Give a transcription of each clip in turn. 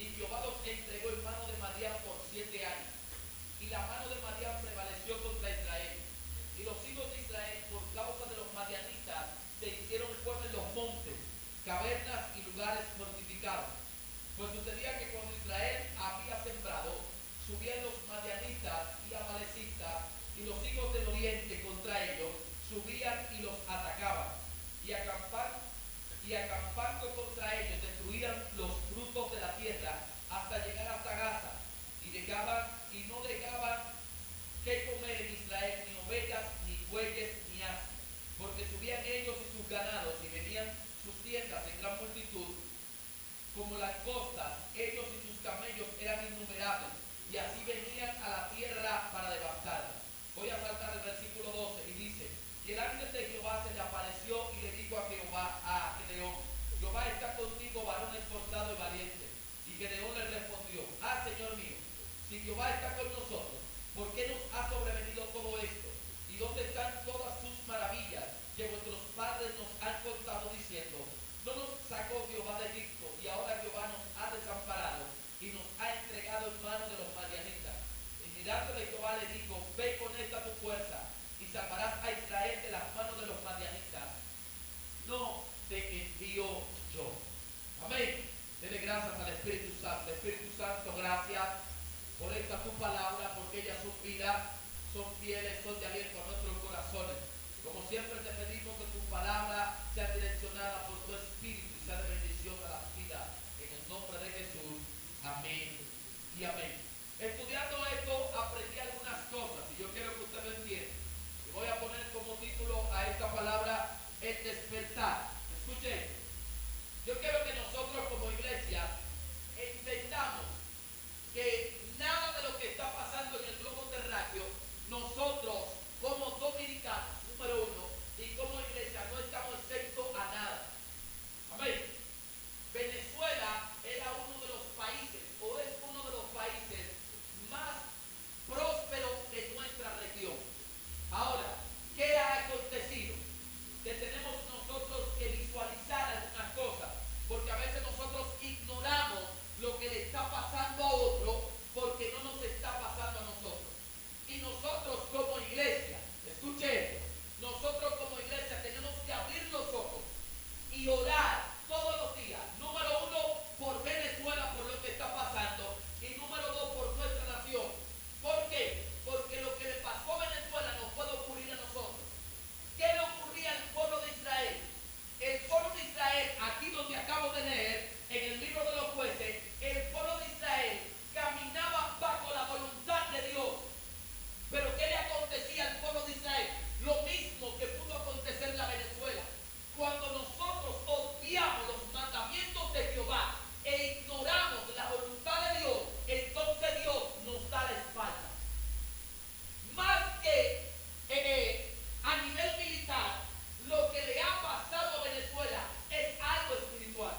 y Jehová los entregó en mano de Madián por 7 años. Y la mano de Madián prevaleció contra Israel. Y los hijos de Israel, por causa de los madianitas, se hicieron pueblos en los montes, cavernas y lugares fortificados. Pues sucedía que cuando Israel había sembrado, subían los madianitas y amalecitas, y los hijos del oriente contra ellos, subían y los atacaban. Y acampando contra ellos, destruían los frutos de la tierra hasta llegar hasta Gaza. Y no dejaban que comer en Israel ni ovejas, ni bueyes, ni asnos, porque subían ellos y sus ganados y venían sus tiendas en gran multitud, como langostas. Ellos y sus camellos eran innumerables, y así venían a la tierra para devastarla. Voy a saltar el versículo 12 y dice: y el ángel de Jehová se le apareció y le dijo a Gedeón: Jehová está contigo, varón esforzado y valiente. Y Gedeón le respondió: Señor mío, si Jehová está con nosotros, ¿por qué nos ha sobrevenido todo esto? ¿Y dónde están todas sus maravillas que vuestros padres nos han contado diciendo: no nos sacó Jehová de Egipto, y ahora Jehová nos ha desamparado y nos ha entregado en manos de los madianitas? Y mirándole Jehová le dijo: ve con esta tu fuerza y salvarás a Israel de las manos de los madianitas. No te envío yo. Amén. Dele gracias al Espíritu Santo. Espíritu Santo, gracias por esta tu palabra, porque ellas son vida, son fieles, son de aliento a nuestros corazones. Como siempre te pedimos que tu palabra sea direccionada por tu Espíritu y sea de bendición a las vidas. En el nombre de Jesús. Amén y amén. Estudiando esto aprendí algunas cosas y yo quiero que usted lo entienda. Y voy a poner como título a esta palabra: el despertar. Escuche, yo quiero que nosotros como iglesia entendamos que nada de lo que está pasando en el globo terráqueo, nosotros como dominicanos, número uno, y como iglesia no estamos exentos a nada. Amén. Venezuela era uno de los países, o es uno de los países más prósperos de nuestra región. Ahora, ¿qué ha acontecido? Que tenemos nosotros que visualizar algunas cosas, porque a veces nosotros ignoramos lo que le está pasando a otro porque no nos está pasando a nosotros. Y nosotros como iglesia, escuchen, nosotros como iglesia tenemos que abrir los ojos y orar todos los días. Número uno, por Venezuela, por lo que está pasando, y número dos, por nuestra nación. ¿Por qué? Porque lo que le pasó a Venezuela nos puede ocurrir a nosotros. ¿Qué le ocurría al pueblo de Israel? El pueblo de Israel, aquí donde acabo de leer, en el libro de los jueces, el pueblo de Israel caminaba bajo la voluntad de Dios. Pero ¿qué le acontecía al pueblo de Israel? Lo mismo que pudo acontecerle a Venezuela. Cuando nosotros obviamos los mandamientos de Jehová e ignoramos la voluntad de Dios, entonces Dios nos da la espalda. Más que a nivel militar, lo que le ha pasado a Venezuela es algo espiritual.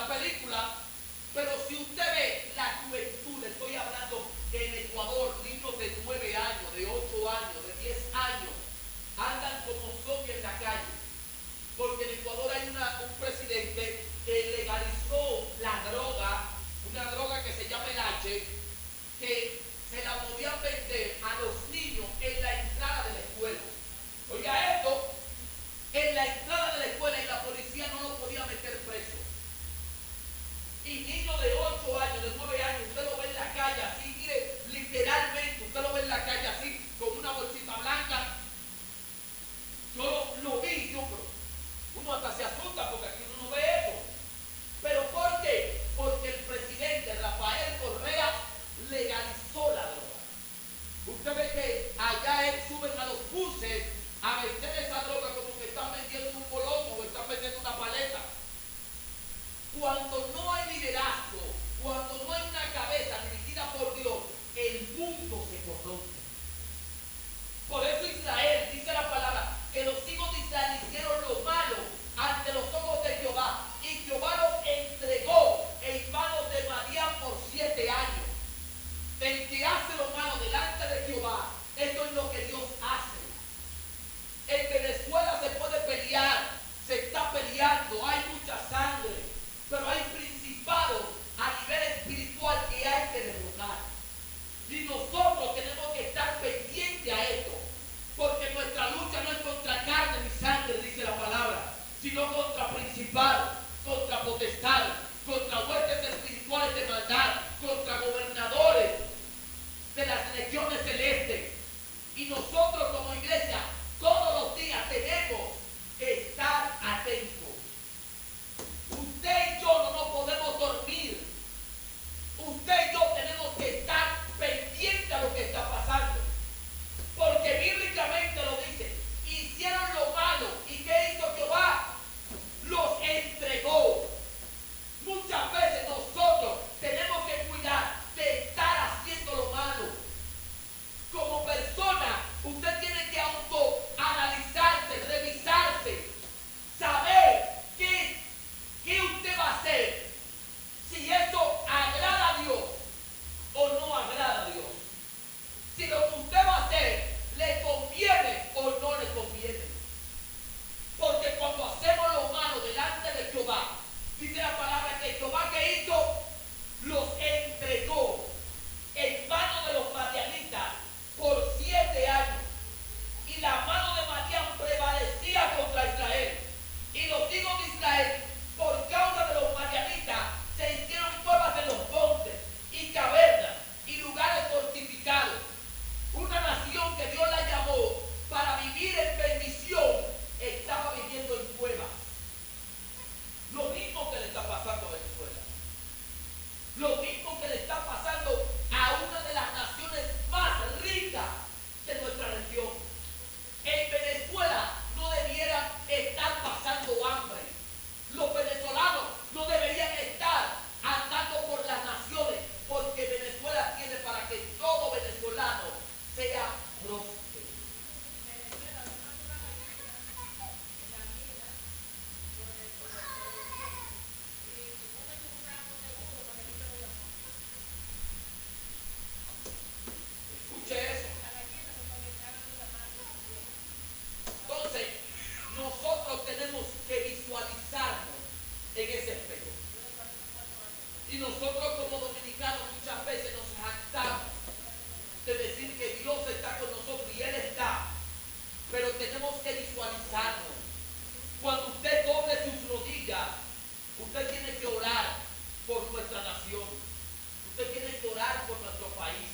la película, pero si usted ve la juventud, estoy hablando que en Ecuador, niños de 9 años, de 8 años, de 10 años, andan como zombies en la calle. Porque en Ecuador hay un presidente que legalizó la droga, una droga que se llama el H, que se la podían vender a los niños en la entrada de la escuela. Oiga esto, en la entrada de la escuela, y la policía no lo podía meter preso. Y niños de 8 años, de 9 años, usted lo ve en la calle así, mire, literalmente, usted lo ve en la calle así, con una bolsita blanca. Yo lo vi, uno hasta se asusta porque aquí uno no ve eso. ¿Pero por qué? Porque el presidente Rafael Correa legalizó la droga. Usted ve que allá suben a los buses a vender esa droga como que están vendiendo un bolón o están vendiendo una paleta. Cuando no hay liderazgo, cuando no hay una cabeza dirigida por Dios, el mundo se corrompe. Por eso Israel, dice la palabra, que los hijos de Israel hicieron lo malo ante los ojos de Jehová, y Jehová los entregó en manos de Madián por 7 años. El que hace lo malo delante de Jehová, esto es lo que Dios hace. En Venezuela se puede pelear, se está peleando, hay mucha sangre, pero hay principados a nivel espiritual que hay que derrotar. Y nosotros tenemos que estar pendientes a esto, porque nuestra lucha no es contra carne ni sangre, dice la palabra, sino contra principados, contra potestades, contra huestes espirituales de maldad, contra gobernadores de las regiones celestes. Y nosotros como iglesia todos los días tenemos que estar atentos. Usted y yo no nos podemos dormir. Usted y yo tenemos que estar pendientes a lo que está pasando. Porque bíblicamente lo dice, hicieron lo malo. ¿Y qué hizo Jehová? Los entregó. Muchas veces nosotros tenemos que cuidar de estar haciendo lo malo. Como persona, usted tiene que autoanalizarse, revisarse, saber qué usted va a hacer, si eso agrada a Dios o no agrada a Dios. Si lo que usted va a hacer le conviene o no le conviene. Porque cuando hacemos lo malo delante de Jehová, dice la palabra que Jehová que hizo, los entregó en manos de los madianitas por 7 años. Y la mano de Madián prevalecía contra Israel. Y los hijos de Israel, por causa de los madianitas, se hicieron cuevas en los montes y cavernas y lugares fortificados. Una nación que Dios la llamó para vivir en bendición, estaba viviendo en cuevas. Lo mismo que le está pasando a Venezuela. Lo mismo que le está pasando a una de las naciones más ricas de nuestra región. En Venezuela no debieran estar pasando hambre. Los venezolanos no deberían estar andando por las naciones, porque Venezuela tiene para que todo venezolano sea próspero. Escuche eso. Entonces, nosotros tenemos que visualizarnos en ese espejo. Y nosotros como dominicanos muchas veces nos jactamos de decir que Dios está con nosotros y Él está. Pero tenemos que visualizarnos. Cuando usted doble sus rodillas, usted tiene que orar por nuestra nación. Usted tiene que orar por nuestro país.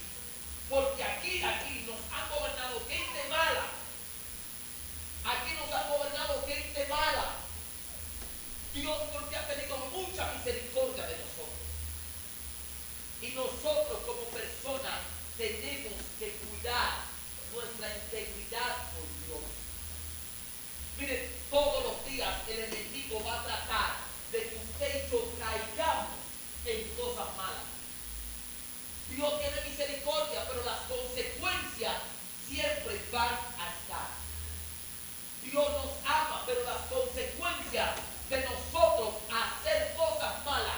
Porque aquí nos han gobernado gente mala. Aquí nos han gobernado gente mala. Dios porque ha tenido mucha misericordia de nosotros. Y nosotros como personas tenemos que cuidar nuestra integridad por Dios. Miren, todos los días el enemigo va a tratar de que usted y yo caigamos en cosas malas. Dios tiene misericordia, pero las consecuencias siempre van a estar. Dios nos ama, pero las consecuencias de nosotros hacer cosas malas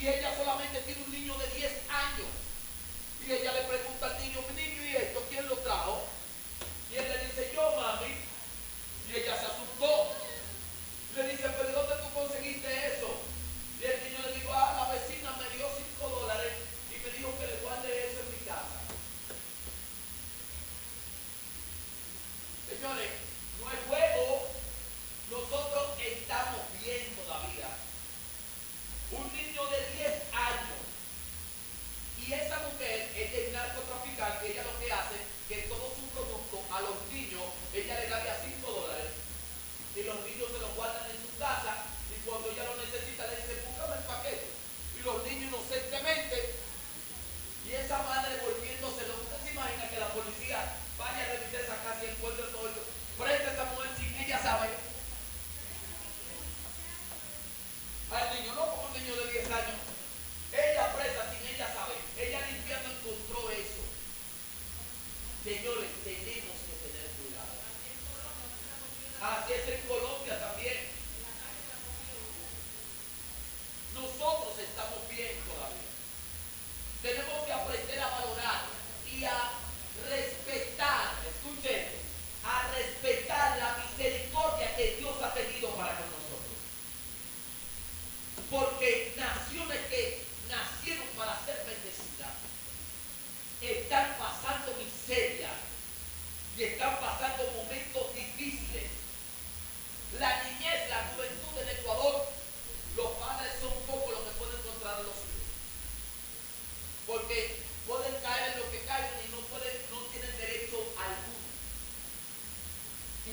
y ella solamente tiene un niño de 10 años. Y ella le pregunta al niño, mi niño, ¿y esto quién lo trajo? Y él le dice, yo, mami. Y ella se asustó. Le dice, pero ¿y dónde tú conseguiste eso? Y el niño le dijo, la vecina me dio $5 y me dijo que le guarde eso en mi casa. Señores, no es juego. Nosotros estamos bien todavía. Un niño de 10 años. Y esa mujer, ella es narcotraficante, ella lo que hace, que todo su producto a los niños, ella le da $5. Y los niños se los guardan en su casa, y cuando ella lo necesita le dice, búscame el paquete. Y los niños inocentemente, y esa madre volviéndose, ¿usted se imagina que la policía vaya a revisar esa casa y encuentre todo esto? Presta a esa mujer sin ella sabe. Al niño, no como un niño de 10 años. Ella presa sin ella sabe. Ella limpiando encontró eso. Señores, tenemos que tener cuidado. Así es en Colombia también. Nosotros estamos bien todavía. Tenemos que aprender a valorar y a respetar, escuchen, a respetar la misericordia que Dios ha tenido para con nosotros. Porque naciones que nacieron para ser bendecidas están pasando miseria y están pasando momentos difíciles. La niñez, la juventud del Ecuador, los padres son pocos los que pueden encontrar los hijos. Porque pueden caer en lo que caen y no tienen derecho alguno.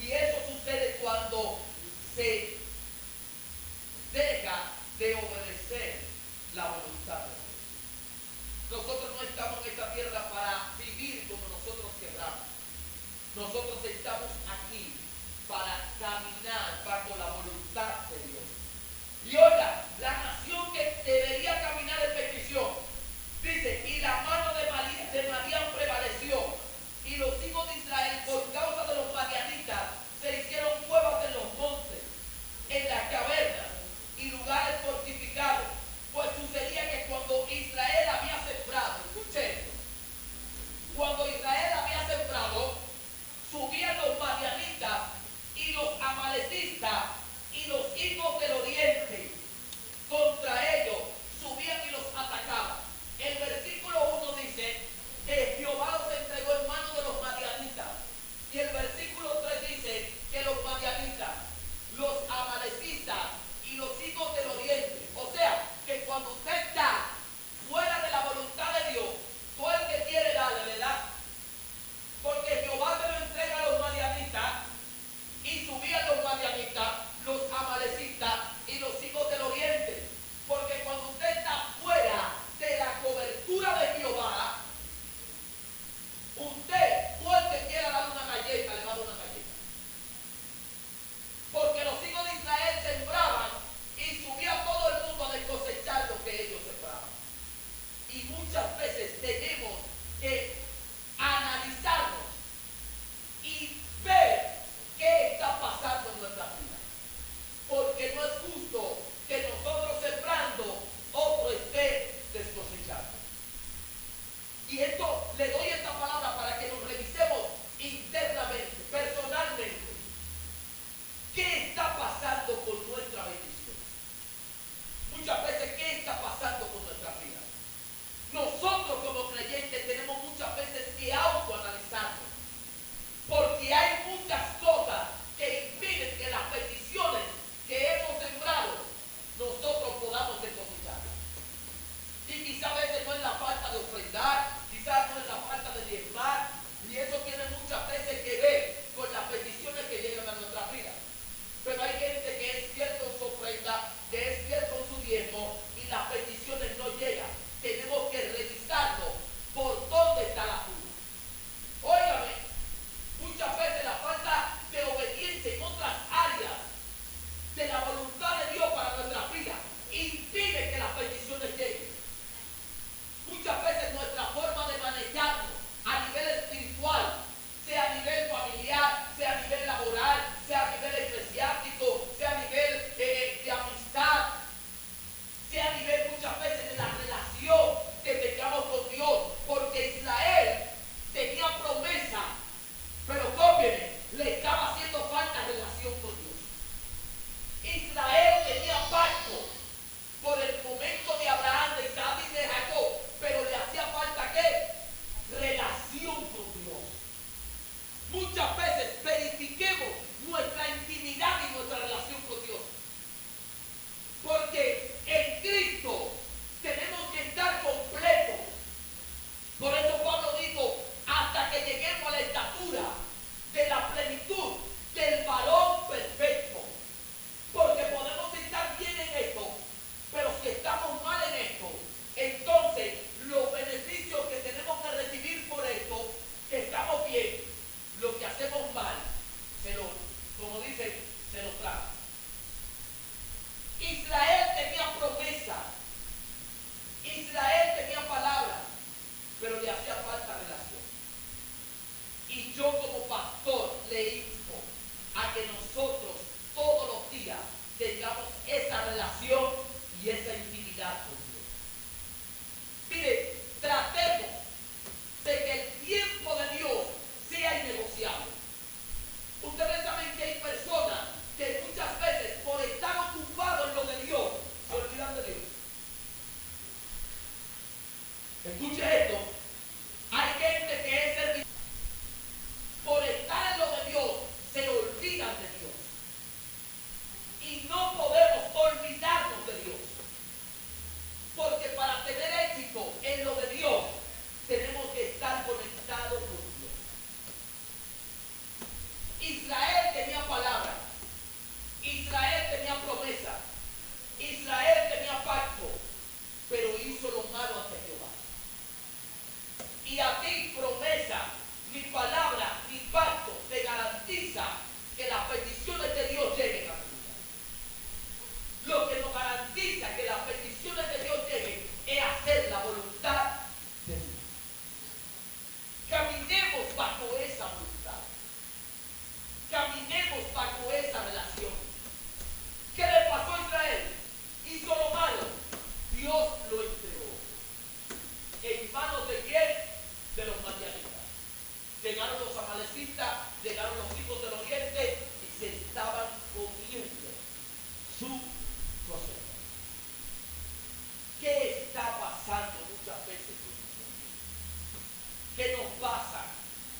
Y eso sucede cuando se deja de obedecer la voluntad de Dios. Nosotros no estamos en esta tierra para vivir como nosotros queramos. Nosotros estamos aquí para caminar bajo la voluntad de Dios. Y oiga, la nación que debería caminar en petición, dice, y la mano de Madián prevaleció, y los hijos de Israel, por causa de los madianitas, se hicieron cuevas en los montes, en las cavernas y lugares fortificados. Pues sucedía que cuando Israel había sembrado, escuchen, cuando Israel había sembrado, subían los madianitas y los amalecistas y los hijos del oriente contra ellos, subían y los atacaban. El versículo 1 dice que Jehová los entregó en manos de los madianitas, y el versículo 3 dice que los madianitas, los amalecistas y los hijos del oriente, o sea, que cuando usted está fuera de la voluntad de Dios, todo el que quiere darle, le da. Porque Jehová se lo entrega a los madianitas, y subían los madianitas, los amalecistas y los hijos del oriente. Porque cuando usted está fuera de la cobertura de Jehová, usted, todo el que quiera darle una galleta, le va a dar una galleta. Porque los hijos de Israel sembraban y subía todo el mundo a cosechar lo que ellos sembraban.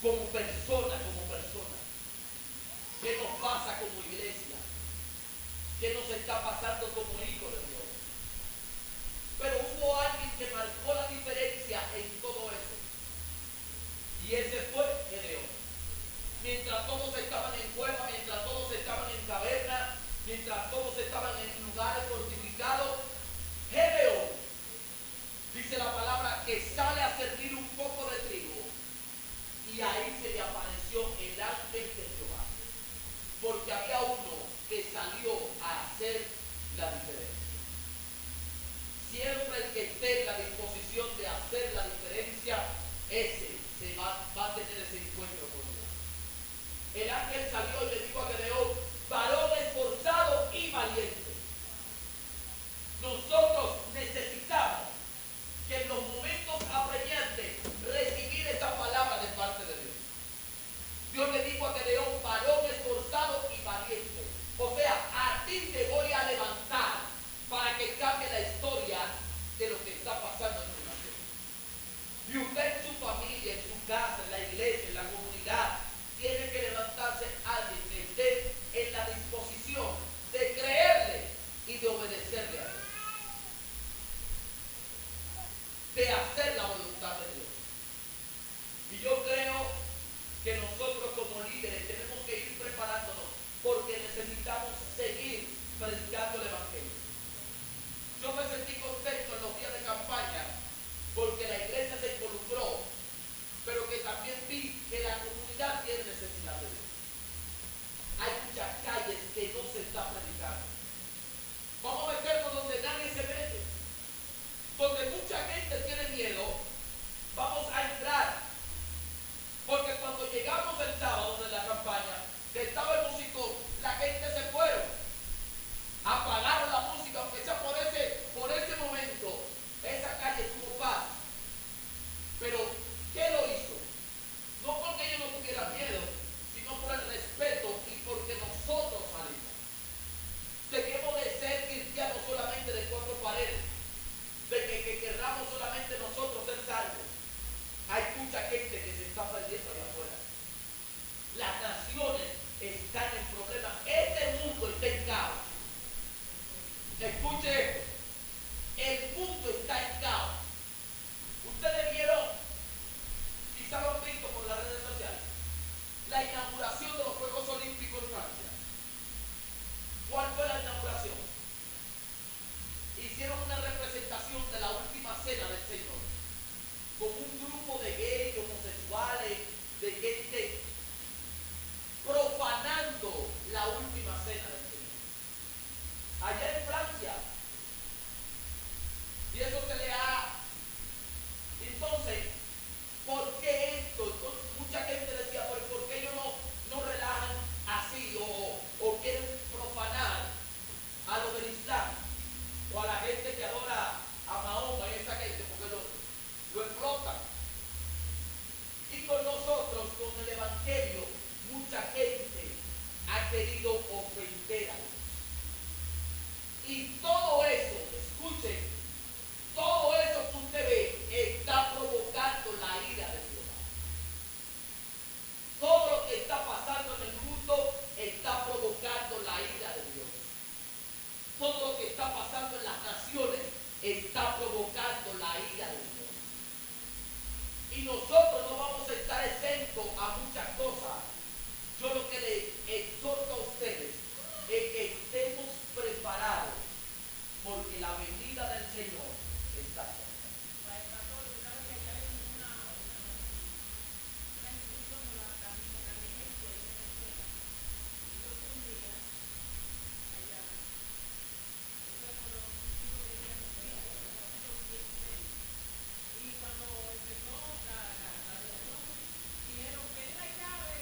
como persona, ¿qué nos pasa como iglesia? ¿Qué nos está pasando como hijos de Dios? Pero hubo alguien que marcó la diferencia en todo eso. Y ese fue Gedeón. Mientras todos estaban en cueva, mientras todos estaban en caverna, mientras todos estaban en lugares fortificados, Gedeón, dice la palabra, que sale a servir un poco de trigo. Y ahí se le apareció el ángel de Jehová. Porque había uno que salió a hacer la diferencia. Siempre el que esté en la disposición de hacer la diferencia, ese se va a tener ese encuentro con Dios. El ángel salió y le dijo a Gedeón, varón esforzado y valiente. Nosotros necesitamos que en los momentos apremiantes recibir esta palabra de parte de Dios. Dios le dijo a Gedeón, varón esforzado y valiente. O sea, a ti te voy a levantar para que cambie la historia de lo que está pasando en tu nación. Y usted en su familia, en su casa, en la iglesia, en la comunidad, tiene que levantarse alguien que esté en la disposición de creerle y de obedecerle a Dios. De hacer la voluntad de Dios. Y yo creo que nosotros como líderes tenemos que ir preparándonos porque necesitamos seguir predicando el evangelio. Yo me sentí contento en los días de campaña porque la iglesia se involucró, pero que también vi que la comunidad tiene necesidad de Dios. Hay muchas calles que no se está predicando. Vamos a meternos donde nadie se mete, donde mucha gente tiene miedo. Vamos a entrar, porque cuando llegamos el sábado de la campaña, que estaba el músico, la gente se fueron, apagaron la música, aunque sea por ese momento, esa calle tuvo paz. Pero, ¿qué lo hizo? No porque ellos no tuvieran miedo, sino por el respeto y porque nosotros salimos. Dejemos de ser cristianos solamente de cuatro paredes, de que querramos solamente nosotros ser salvos. Hay mucha gente que se está perdiendo allá afuera. Las naciones están en problemas. Este mundo está en caos. Escuche esto. El mundo está en caos. Ustedes vieron, quizá lo han visto por las redes sociales, la inauguración de los Juegos Olímpicos en Francia. ¿Cuál fue la inauguración? Hicieron una representación de la última cena del Señor, con un grupo de gays, homosexuales, de gente profanando la última cena del Señor. Allá en Francia. Y eso se le ha... Entonces, ¿por qué esto? Entonces, mucha gente decía, ¿por qué ellos no relajan así o quieren profanar a lo del Islam? O a la gente que adora a Mahoma y esa gente, porque lo explotan. Y con nosotros, con el Evangelio, mucha gente ha querido ofender a Dios. Y todo eso, escuchen, todo eso que usted ve está provocando la ira de Dios. Todo lo que está pasando en el mundo está provocando la ira de Dios. Todo lo que está pasando en las naciones está provocando la ira de Dios. Y nosotros no vamos a estar exentos a muchas cosas. Yo lo que les exhorto a ustedes es que estemos preparados, porque la venida del Señor está cerca. Y cuando empezó la reunión, dijeron que la llave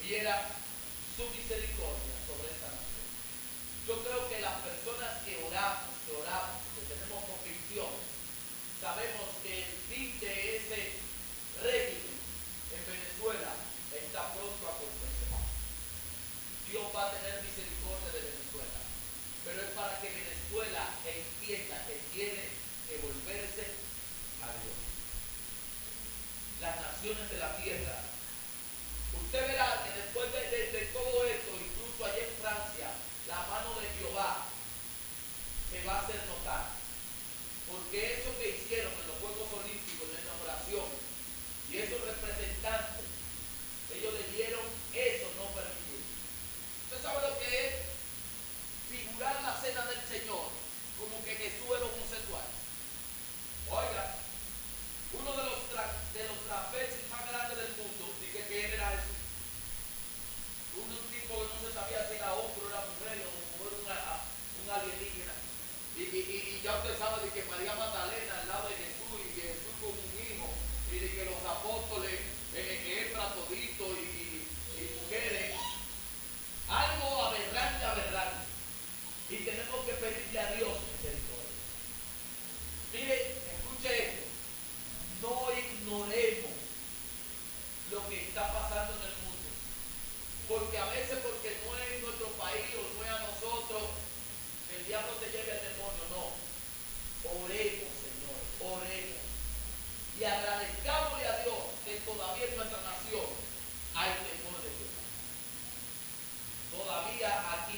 volviera su misericordia sobre esta nación. Yo creo que las personas que oramos, que tenemos convicción, sabemos que el fin de ese régimen en Venezuela está pronto a acontecer. Dios va a tener misericordia de Venezuela, pero es para que Venezuela entienda que tiene que volverse a Dios. Las naciones de la tierra, usted verá que después de todo esto, incluso allá en Francia, la mano de Jehová se va a hacer notar, porque eso que hicieron en los Juegos Olímpicos, en la inauguración, y esos representantes, ellos le dieron eso no permitido. ¿Usted sabe lo que es figurar la cena del Señor como que Jesús era homosexual? Oiga, uno de los trapezis más grandes del mundo, dije que él era Jesús. Un tipo que no se sabía si era hombre o era mujer o era un alienígena. Y ya usted sabe de que María Magdalena al lado de Jesús y Jesús con un hijo y de que los apóstoles entran toditos y mujeres. Algo aberrante, aberrante. Y tenemos que pedirle a Dios misericordia. Mire, escuche esto. No ignoremos lo que está pasando en el mundo. Porque a veces, porque no es nuestro país o no es a nosotros, el diablo se lleve al demonio. No. Oremos, Señor, oremos. Y agradezcámosle a Dios que todavía en nuestra nación hay temor de Dios. Todavía aquí